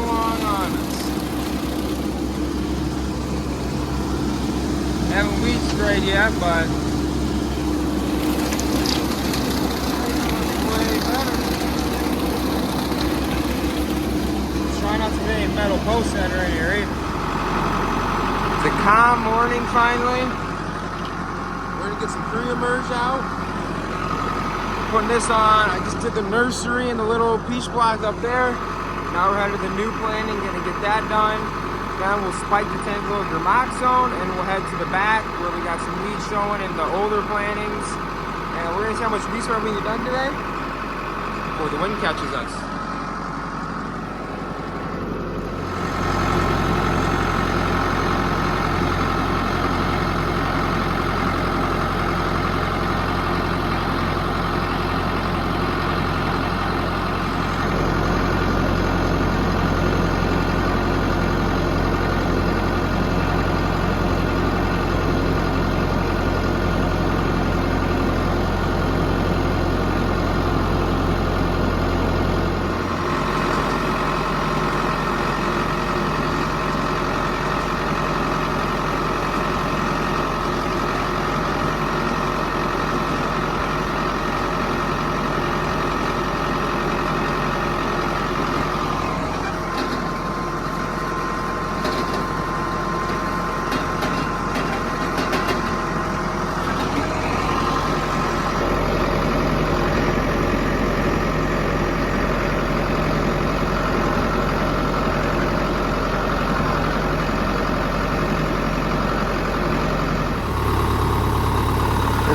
along on us. Haven't weed sprayed yet, but way better. Try not to hit any metal posts that are in here either. It's a calm morning finally. We're gonna get some pre-emerge out. Putting this on, I just did the nursery and the little peach block up there. Now we're headed to the new planting, gonna get that done. Then we'll spike the tank with Gramoxone and we'll head to the back where we got some weeds showing in the older plantings. And we're gonna see how much weed spraying we get done today before the wind catches us.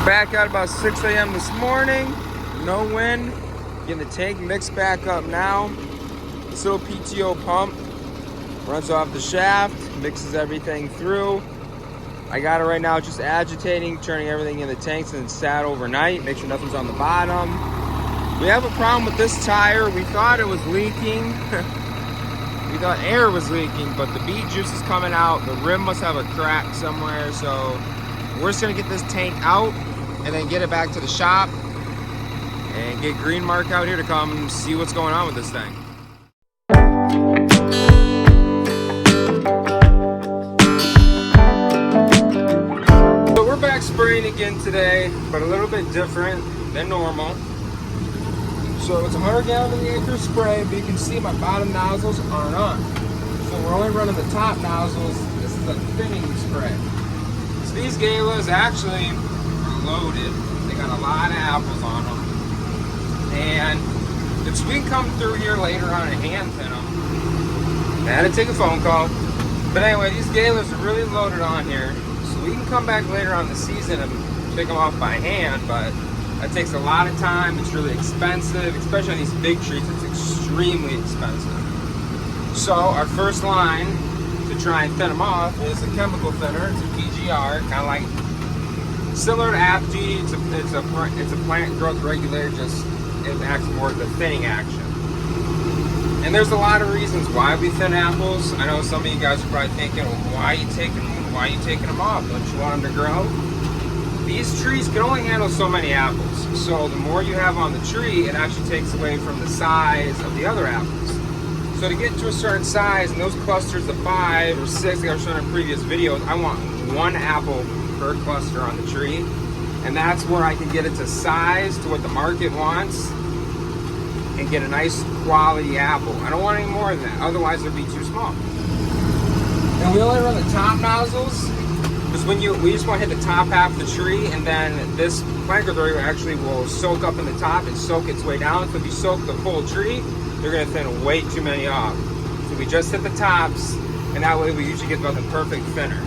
Back out about 6 a.m. this morning, no wind, getting the tank mixed back up now. This little PTO pump runs off the shaft, mixes everything through. I got it right now just agitating, turning everything in the tanks and sat overnight, make sure nothing's on the bottom. We have a problem with this tire. We thought it was leaking. We thought air was leaking, but the beet juice is coming out. The rim must have a crack somewhere, so we're just gonna get this tank out and then get it back to the shop and get Green Mark out here to come see what's going on with this thing. So we're back spraying again today, but a little bit different than normal. So it's 100 gallon in the acre spray, but you can see my bottom nozzles aren't on. So we're only running the top nozzles. This is a thinning spray. So these galas actually loaded. They got a lot of apples on them. And if we can come through here later on and hand thin them, I had to take a phone call. But anyway, these galas are really loaded on here. So we can come back later on in the season and pick them off by hand, but that takes a lot of time. It's really expensive, especially on these big trees. It's extremely expensive. So our first line to try and thin them off is a chemical thinner. It's a PGR, kind of like similar to AFG. It's a plant growth regulator, just it acts more as a thinning action. And there's a lot of reasons why we thin apples. I know some of you guys are probably thinking, well, why are you taking them off? Don't you want them to grow? These trees can only handle so many apples. So the more you have on the tree, it actually takes away from the size of the other apples. So to get to a certain size, and those clusters of 5 or 6, like I was showing in previous videos, I want 1 apple per cluster on the tree. And that's where I can get it to size to what the market wants and get a nice quality apple. I don't want any more than that, otherwise it'll be too small. And we only run the top nozzles, because we just want to hit the top half of the tree, and then this plant growth regulator actually will soak up in the top and soak its way down. So if you soak the full tree, you're going to thin way too many off. So we just hit the tops, and that way we usually get about the perfect thinner.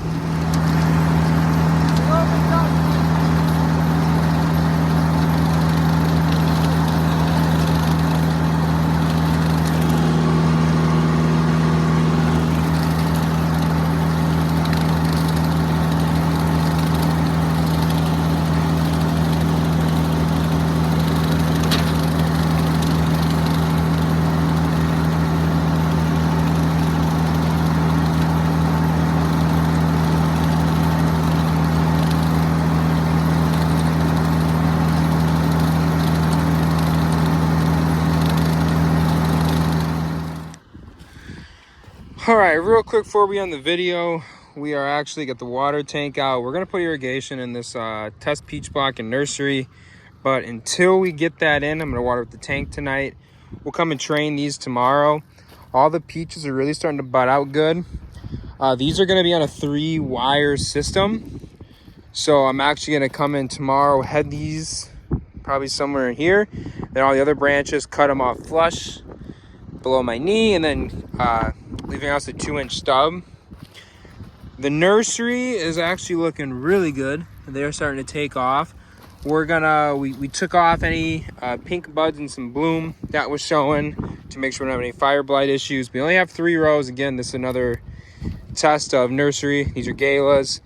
All right, real quick before we end the video, we are actually got the water tank out. We're gonna put irrigation in this test peach block and nursery, but until we get that in, I'm gonna water with the tank tonight. We'll come and train these tomorrow. All the peaches are really starting to bud out good. These are gonna be on a 3-wire system. So I'm actually gonna come in tomorrow, head these probably somewhere in here. Then all the other branches, cut them off flush below my knee, and then leaving us a 2-inch stub. The nursery is actually looking really good. They're starting to take off. We're gonna, we took off any pink buds and some bloom that was showing to make sure we don't have any fire blight issues. We only have 3 rows. Again, this is another test of nursery. These are galas.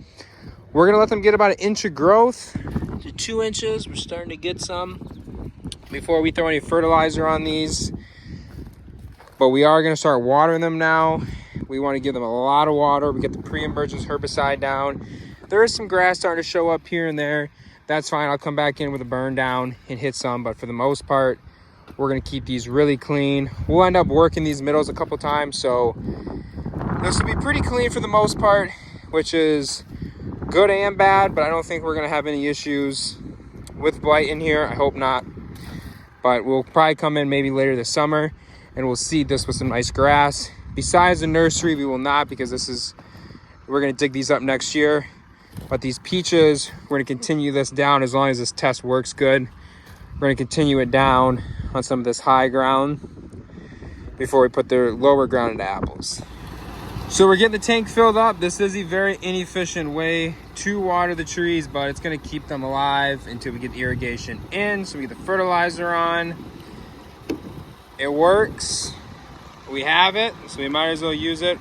We're gonna let them get about 1 inch of growth to 2 inches. We're starting to get some before we throw any fertilizer on these. But we are gonna start watering them now. We wanna give them a lot of water. We get the pre-emergence herbicide down. There is some grass starting to show up here and there. That's fine, I'll come back in with a burn down and hit some, but for the most part, we're gonna keep these really clean. We'll end up working these middles a couple times, so this will be pretty clean for the most part, which is good and bad, but I don't think we're gonna have any issues with blight in here. I hope not, but we'll probably come in maybe later this summer and we'll seed this with some nice grass. Besides the nursery, we will not, because we're gonna dig these up next year. But these peaches, we're gonna continue this down as long as this test works good. We're gonna continue it down on some of this high ground before we put the lower ground into apples. So we're getting the tank filled up. This is a very inefficient way to water the trees, but it's gonna keep them alive until we get the irrigation in, so we get the fertilizer on. It works. We have it, so we might as well use it.